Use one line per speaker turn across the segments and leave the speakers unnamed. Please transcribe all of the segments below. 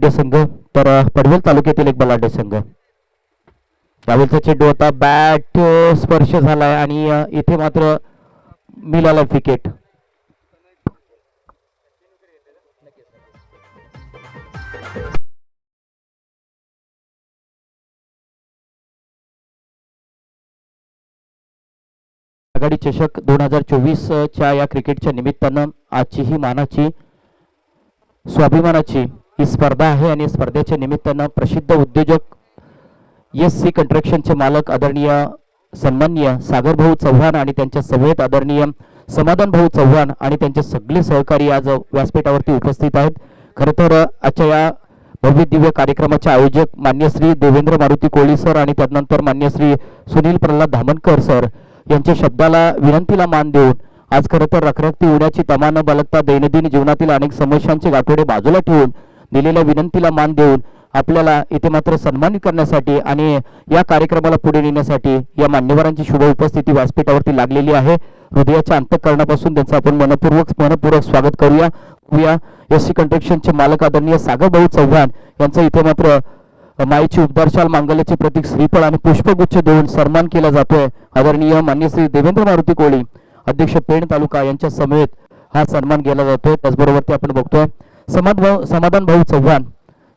बलाढ्य संघ तर पनवेल तालुक्यातील एक बलाढ्य संघ. यावेळचा चेंडू होता, बॅट स्पर्श झालाय आणि इथे मात्र मिळाला विकेट. आघाडी चषक 2024 च्या या क्रिकेटच्या निमित्तानं आजची ही मानाची स्वाभिमानाची ही स्पर्धा आहे आणि स्पर्धेच्या निमित्तानं प्रसिद्ध उद्योजक SC कंस्ट्रक्शनचे मालक आदरणीय सन्माननीय सागर भाऊ चव्हाण आणि त्यांच्या समवेत आदरणीय समाधान भाऊ चव्हाण आणि त्यांचे सगळे सहकारी आज व्यासपीठावरती उपस्थित आहेत. खरं तर आजच्या या भव्य दिव्य कार्यक्रमाचे आयोजक मान्य श्री देवेंद्र मारुती कोळी सर आणि त्यानंतर मान्य श्री सुनील प्रल्हाद धामणकर सर यांच्या शब्दाला विनंतीला मान देऊन आज खरं तर रखरखती उड्याची तमा न बाळगता दैनंदिन जीवनातील अनेक समस्यांचे गाठोडे बाजूला ठेवून दिलेल्या विनंतीला मान देऊन आपल्याला इथे मात्र सन्मानित करण्यासाठी आणि या कार्यक्रमाला पुढे नेण्यासाठी या मान्यवरांची शुभ उपस्थिती व्यासपीठावरती लागलेली आहे. हृदयाच्या अंतःकरणापासून त्यांचं आपण मनपूर्वक स्वागत करूया. SC कंस्ट्रक्शनचे मालक आदरणीय सागर भाऊ चव्हाण यांचं इथे मात्र माईची उद्धारशाल मांगल्याचे प्रतीक श्रीफळ आणि पुष्पगुच्छ देऊन सन्मान केला जातोय. आदरणीय मान्य श्री देवेंद्र मारुती कोळी अध्यक्ष पेण तालुका यांच्या समेत हा सन्मान केला जातोय. त्याचबरोबर ते आपण बघतोय समाधान भाऊ चव्हाण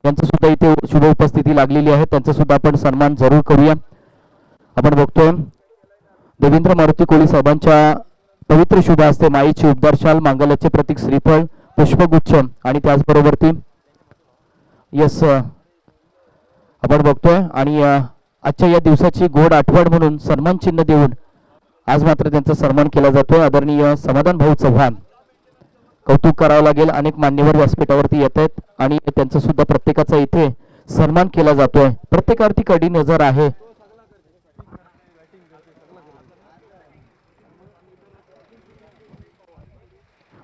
यांचं सुद्धा इथे शुभ उपस्थिती लागलेली आहे. त्यांचा सुद्धा आपण सन्मान जरूर करूया. आपण बघतोय देवेंद्र मारुती कोळी साहेबांच्या पवित्र शुभ हस्ते माईची उद्धारशाल मांगल्याचे प्रतीक श्रीफळ पुष्पगुच्छ आणि त्याचबरोबर ती आपण बघतोय आणि आजच्या या दिवसाची गोड आठवण म्हणून सन्मान चिन्ह देऊन आज मात्र त्यांचा सन्मान केला जातोय. आदरणीय समाधान भाऊ चव्हाण कौतुक करावं लागेल. अनेक मान्यवर व्यासपीठावरती येत आहेत आणि त्यांचा सुद्धा प्रत्येकाचा इथे सन्मान केला जातोय. प्रत्येकावरती कडी नजर आहे.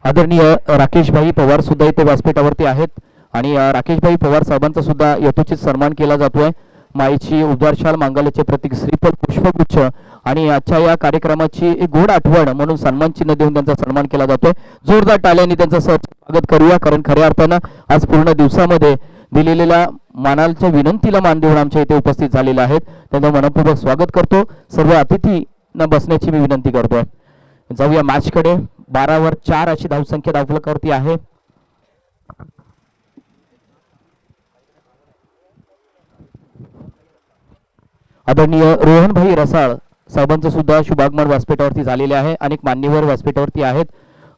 आदरणीय राकेशभाई पवार सुद्धा इथे व्यासपीठावरती आहेत आणि राकेशभाई पवार साहेबांचा सुद्धा यथोचित सन्मान केला जातोय. माईची उद्धारशाल मांगल्याचे प्रतीक श्रीफळ पुष्पगुच्छ आणि आजच्या या कार्यक्रमाची एक गोड आठवण म्हणून सन्मान चिन्ह देऊन त्यांचा सन्मान केला जातोय. जोरदार टाळ्यांनी त्यांचं स्वागत करूया, कारण खऱ्या अर्थानं आज पूर्ण दिवसामध्ये दिलेल्या मानाच्या विनंतीला मान देऊन आमच्या इथे उपस्थित झालेले आहेत. त्यांचं मनपूर्वक स्वागत करतो. सर्व अतिथींना बसण्याची मी विनंती करतोय. जाऊया मॅचकडे. 12 वर 4 अशी धावसंख्या दाखल आहे. आदरणीय रोहनभाई रसाळ साहेबांचं सुद्धा शुभागमन व्यासपीठावरती झालेले आहे. अनेक मान्यवर व्यासपीठावरती आहेत.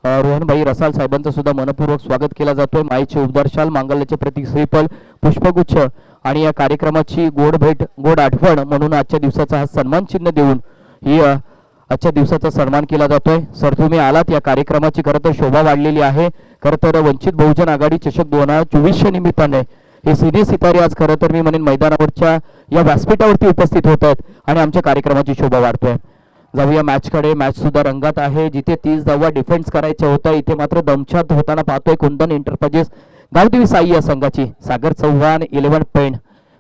रोहनभाई रसाळ साहेबांचं सुद्धा मनपूर्वक स्वागत केला जातोय. माईची उद्धारशाल मांगल्याचे प्रतीक श्रीफळ पुष्पगुच्छ आणि या कार्यक्रमाची गोड आठवण म्हणून आजच्या दिवसाचा हा सन्मान चिन्ह देऊन ही आजच्या दिवसाचा सन्मान केला जातोय. सर तुम्ही आलात. या कार्यक्रमाची खरं तर शोभा वाढलेली आहे. खरं तर वंचित बहुजन आघाडी चषक 2024 निमित्ताने हे सिने सितारे आज खरं तर मी म्हणेन मैदानावरच्या या व्यासपीठावरती उपस्थित होत आहेत आणि आमच्या कार्यक्रमाची शोभा वाढतोय. जाऊया मॅचकडे. मॅच सुद्धा रंगात आहे. जिथे 30 धावा डिफेन्स करायच्या होत्या इथे मात्र दमछाक होताना पाहतोय कुंदन एंटरप्राइजेस गावदेवी साई या संघाची सागर चव्हाण 11 पेण.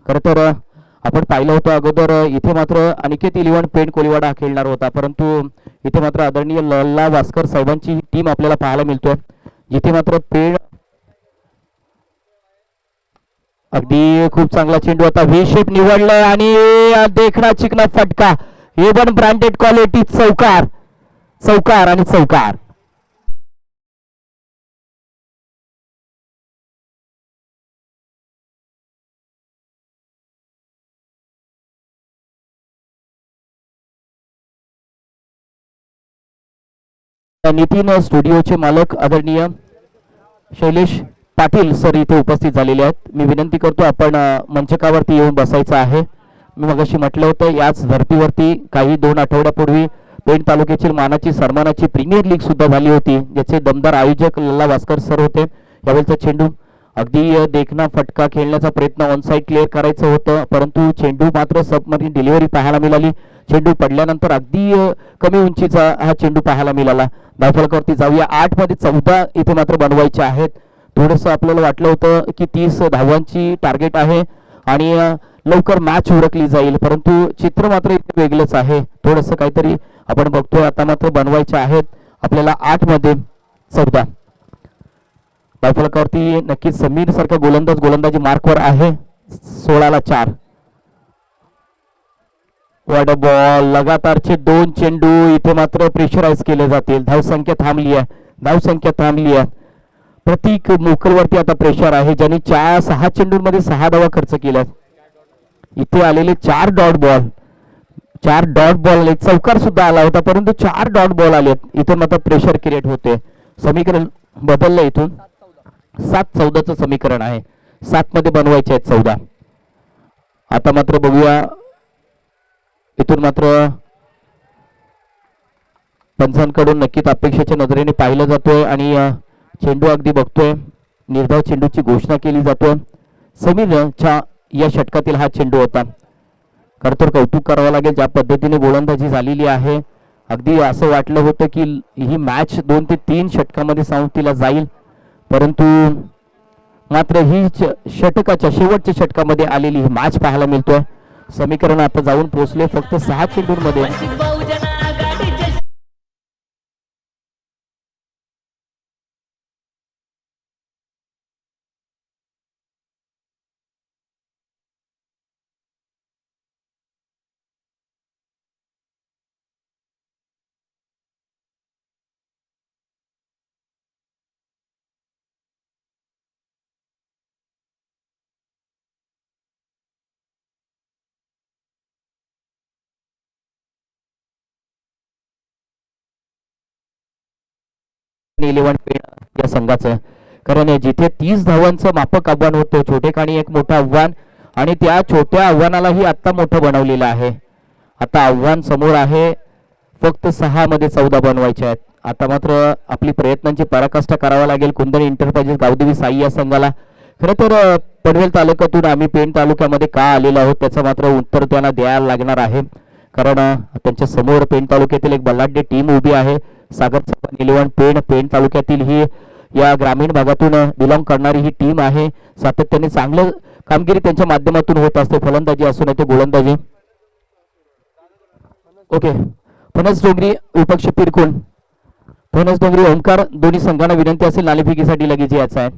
खरं तर आपण पाहिलं होतं अगोदर इथे मात्र अनिकेत 11 पेण कोलिवाडा खेळणार होता, परंतु इथे मात्र आदरणीय लल्ला वास्कर साहेबांची टीम आपल्याला पाहायला मिळतोय. जिथे मात्र पेण अगदी खूप चांगला चेंडू होता. व्ही शेप निवडलाय आणि देखणा चिकना फटका. A1 ब्रँडेड क्वालिटी चौकार आणि चौकार. नितीन स्टुडिओचे मालक आदरणीय शैलेश पाटील सर इथे उपस्थित झालेले आहेत. मी विनंती करतो आपण मंचकावरती येऊन बसायचं आहे. मी मगाशी म्हटलं होतं याच धर्तीवरती काही 2 आठवड्यापूर्वी पेण तालुक्यातील मानाची सन्मानाची प्रीमियर लीग सुद्धा झाली होती, ज्याचे दमदार आयोजक लल्ला वास्कर सर होते. यावेळेचा चेंडू अगदी देखना फटका खेळण्याचा प्रयत्न ऑन साइड क्लिअर करायचं होतं, परंतु चेंडू मात्र सबमरीन डिलिव्हरी पाहायला मिळाली. चेंडू पडल्यानंतर अगदी कमी उंचीचा हा चेंडू पाहायला मिळाला. धावफलकावरती जाऊया. 8 मध्ये 14 इथे मात्र बनवायचे आहेत. थोडंसं आपल्याला वाटलं होतं की 30 धावांची टार्गेट आहे आणि लवकर मॅच उरकली जाईल, परंतु चित्र मात्र इथे वेगळंच आहे. थोडंसं काहीतरी आपण बघतोय. आता मात्र बनवायचे आहेत आपल्याला 8 मध्ये 14. धावफलकावरती नक्कीच समीर सारखा गोलंदाज गोलंदाजी मार्कवर आहे. 16-4. वॉट बॉल, लगातारचे 2 चेंडू इथे मात्र प्रेशराईज केले जातील. धावसंख्या थांबली आहे, धावसंख्या थांबली आहे. प्रतीक मोकलवरती आता प्रेशर आहे, ज्यांनी 6 चेंडूंमध्ये 6 धावा खर्च केल्या. इथे आलेले 4 डॉट बॉल, 4 डॉट बॉल आले. चौकार सुद्धा आला होता परंतु 4 डॉट बॉल आलेत. इथून मात्र प्रेशर क्रिएट होते. समीकरण बदललं इथून. 7-14चं समीकरण आहे. 7 मध्ये बनवायचे आहेत 14. आता मात्र बघूया इथून मात्र पंचांकडून नक्कीच अपेक्षेच्या नजरेने पाहिलं जातोय आणि चेंडू अगदी बघतोय. निर्धाव चेंडूची घोषणा केली जातोय. समीरच्या या षटकातील हा चेंडू होता. खरं तर कौतुक करावं लागेल ज्या पद्धतीने गोलंदाजी झालेली आहे. अगदी असं वाटलं होतं की ही मॅच 2 ते 3 षटकामध्ये समाप्तीला जाईल, परंतु मात्र ही षटकाच्या शेवटच्या षटकामध्ये आलेली ही मॅच पाहायला मिळतोय. समीकरण आता जाऊन पोहोचले फक्त 6 चेंडूंमध्ये. इलेव्हन या संघाचं, कारण जिथे 30 धावांचं मापक आव्हान होतं, छोटेखानी एक मोठं आव्हान आणि त्या छोट्या आव्हानालाही आता मोठं बनवलेलं आहे. आता आव्हान समोर आहे, फक्त 6 मध्ये 14 बनवायचे आहेत. आता मात्र आपली प्रयत्नांची पराकाष्ठा करावा लागेल कुंदन इंटरप्राइजेस गावदेवी साई या संघाला. खरं तर पनवेल तालुक्यातून आम्ही पेण तालुक्यामध्ये का आलेलो आहोत त्याचं मात्र उत्तर त्यांना द्यायला लागणार आहे, कारण त्यांच्या समोर पेण तालुक्यातील एक बलाढ्य टीम उभी आहे. सागर चव्हाण इलेव्हन पेण, पेण तालुक्यातील ही या ग्रामीण भागातून बिलॉंग करणारी ही टीम आहे. सातत्याने चांगलं कामगिरी त्यांच्या माध्यमातून होत असते, फलंदाजी असू नाही तर गोलंदाजी. ओके, फणस डोंगरी विपक्ष पिरकुण, फणस डोंगरी ओंकार, दोन्ही संघांना विनंती असेल नाणेफेकीसाठी लगेच यायचं आहे.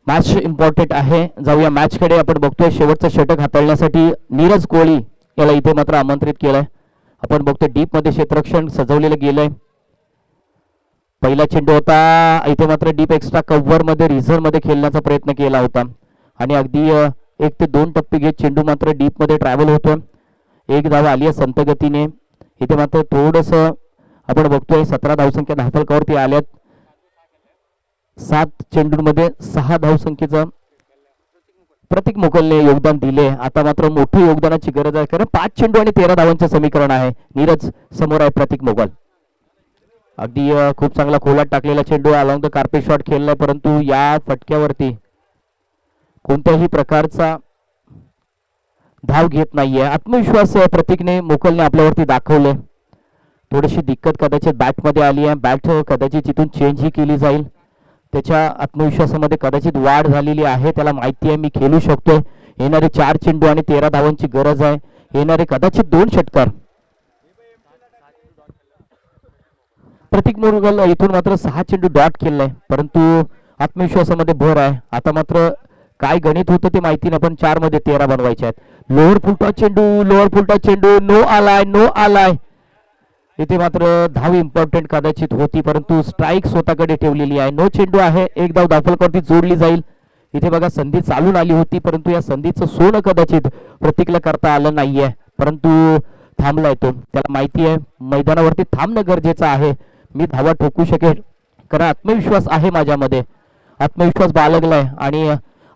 मॅच इम्पॉर्टंट आहे. जाऊया मॅच कडे. आपण बघतोय शेवटचं षटक हाताळण्यासाठी नीरज कोहली याला इथे मात्र आमंत्रित केलंय. आपण बघतोय डीप मध्ये क्षेत्ररक्षण सजवलेलं गेलंय. पहिला चेंडू होता, इथे मात्र डीप एक्स्ट्रा कव्हर मध्ये रिझर्व मध्ये खेळण्याचा प्रयत्न केला होता आणि अगदी 1 ते 2 टप्पे घेत चेंडू मात्र डीप मध्ये ट्रॅव्हल होतोय. एक धाव आली आहे संत गतीने. इथे मात्र थोडस आपण बघतोय 17 धावसंख्या धावफलकावरती आल्यात. 7 चेंडूंमध्ये 6 धावसंख्येचं प्रतीक मोकलने योगदान दिले. आता मात्र मोठ्या योगदानाची गरज आहे, कारण 5 चेंडू आणि 13 धावांचे समीकरण आहे. नीरज समोर आहे प्रतीक मोगल. अगदी खूप चांगला खोलात टाकलेला चेंडू अलॉंग द कार्पेट शॉट खेळलाय, परंतु या फटक्यावरती कोणत्याही प्रकारचा धाव घेत नाहीये. आत्मविश्वास प्रतीकने मोकलने आपल्यावरती दाखवले. थोडीशी दिक्कत कदाचित बॅटमध्ये आली आहे. बॅट कदाचित इथून चेंज ही केली जाईल. त्याच्या आत्मविश्वासामध्ये कदाचित वाढ झालेली आहे. त्याला माहिती आहे मी खेळू शकतोय. येणारे 4 चेंडू आणि 13 धावांची गरज आहे. येणारे कदाचित 2 षटकार. प्रतीक मोगल इथून मात्र 6 चेंडू डॉट केलाय, परंतु आत्मविश्वासामध्ये भर आहे. आता मात्र काय गणित होतं ते माहिती नाही, पण 4 मध्ये 13 बनवायचे आहेत. लोअर फुलटा चेंडू, लोअर फुलटा चेंडू, नो आलाय, नो आलाय. इथे मात्र धाव इम्पॉर्टंट कदाचित होती, परंतु स्ट्राईक स्वतःकडे ठेवलेली आहे. नो चेंडू आहे. एक धाव धावफलकावरती जोडली जाईल. इथे बघा संधी चालून आली होती, परंतु या संधीचं सोनं कदाचित प्रतीकला करता आलं नाहीये, परंतु थांबलाय तो. त्याला माहिती आहे मैदानावरती थांबणं गरजेचं आहे. मी धावा ठोकू शकेल, कारण आत्मविश्वास आहे माझ्यामध्ये. आत्मविश्वास बाळगलाय आणि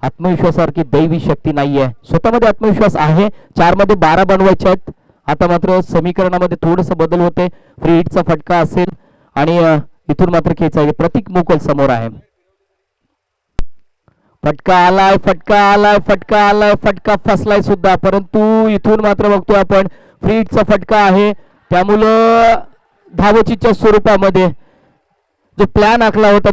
आत्मविश्वासासारखी दैवी शक्ती नाहीये. स्वतःमध्ये आत्मविश्वास आहे. 4 मध्ये 12 बनवायचे आहेत. आता मात्र समीकरणामध्ये थोडस बदल होते. फ्री हिटचा फटका असेल आणि इथून मात्र खेचायचे. प्रतीक मोकल समोर आहे. फटका आलाय, फटका आलाय, फटका आलाय, फटका फसलाय सुद्धा, परंतु इथून मात्र बघतोय आपण फ्री हिटचा फटका आहे. त्यामुळं धावचीच्या स्वरूपामध्ये जो प्लॅन आखला होता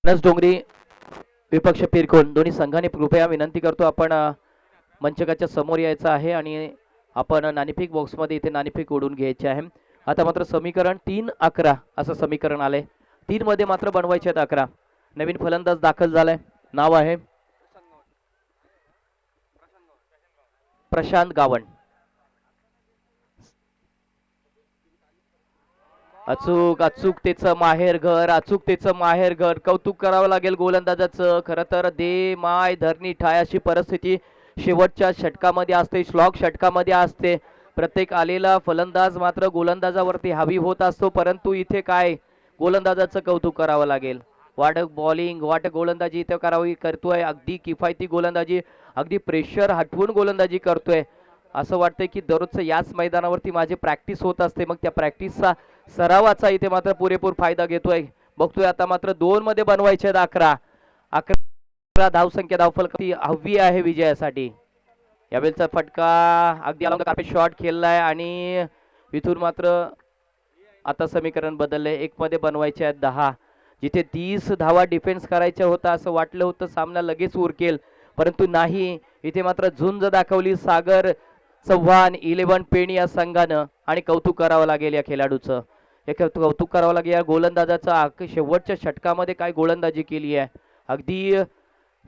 नस डोंगरी विपक्ष पिरकोण दोन्ही संघाने कृपया विनंती करतो आपण मंचकाच्या समोर यायचं आहे आणि आपण नाणेफेक बॉक्समध्ये इथे नाणेफेक उडून घ्यायचे आहे. आता मात्र समीकरण 3-11 असं समीकरण आलंय. 3 मध्ये मात्र बनवायचे आहेत 11. नवीन फलंदाज दाखल झालाय. नाव आहे प्रशांत गावण. अचूकतेचं माहेरघर कौतुक करावं लागेल गोलंदाजाचं. खरं तर दे माय धरणी ठाय अशी परिस्थिती शेवटच्या षटकामध्ये असते, श्लॉक षटकामध्ये असते. प्रत्येक आलेला फलंदाज मात्र गोलंदाजावरती हावी होत असतो, परंतु इथे काय गोलंदाजाचं कौतुक करावं लागेल. वाट गोलंदाजी इथे करावी करतोय. अगदी किफायती गोलंदाजी, अगदी प्रेशर हटवून गोलंदाजी करतोय. असं वाटतंय की दररोजचं याच मैदानावरती माझी प्रॅक्टिस होत असते, मग त्या प्रॅक्टिसचा सरावाचा इथे मात्र पुरेपूर फायदा घेतोय. बघतोय आता मात्र 2 मध्ये बनवायचे 11 धावसंख्या धावफलक हवी आहे विजयासाठी. यावेळेचा फटका अगदी अलंकार शॉट खेळलाय आणि इथून मात्र आता समीकरण बदललंय. 1 मध्ये बनवायचे आहेत 10. जिथे 30 धावा डिफेन्स करायच्या होता असं वाटलं होतं सामना लगेच उरकेल, परंतु नाही. इथे मात्र झुंज दाखवली सागर चव्हाण 11 पेण या संघानं आणि कौतुक करावं लागेल या खेळाडूचं. कौतुक करावं लागेल या गोलंदाजाचं. शेवटच्या षटकामध्ये काय गोलंदाजी केली आहे. अगदी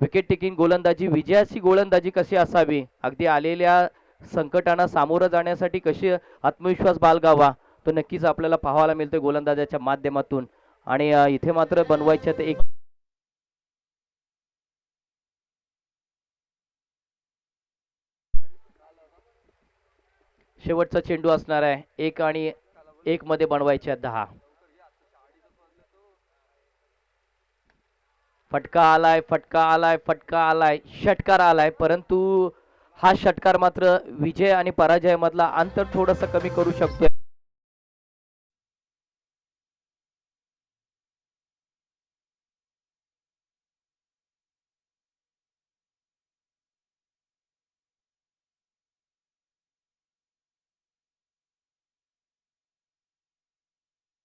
विकेट टेकिंग गोलंदाजी, विजयाची गोलंदाजी कशी असावी, अगदी आलेल्या संकटांना सामोरं जाण्यासाठी कशी आत्मविश्वास बाळगावा, तो नक्कीच आपल्याला पाहायला मिळतोय गोलंदाजाच्या माध्यमातून. आणि इथे मात्र बनवायच्यात 1. शेवटचा चेंडू असणार आहे. 1 आणि 1 मध्ये बनवायचे 10. फटका आलाय, षटकार आलाय, परंतु हा षटकार मात्र विजय आणि पराजय मधला अंतर थोडंसं कमी करू शकतोय.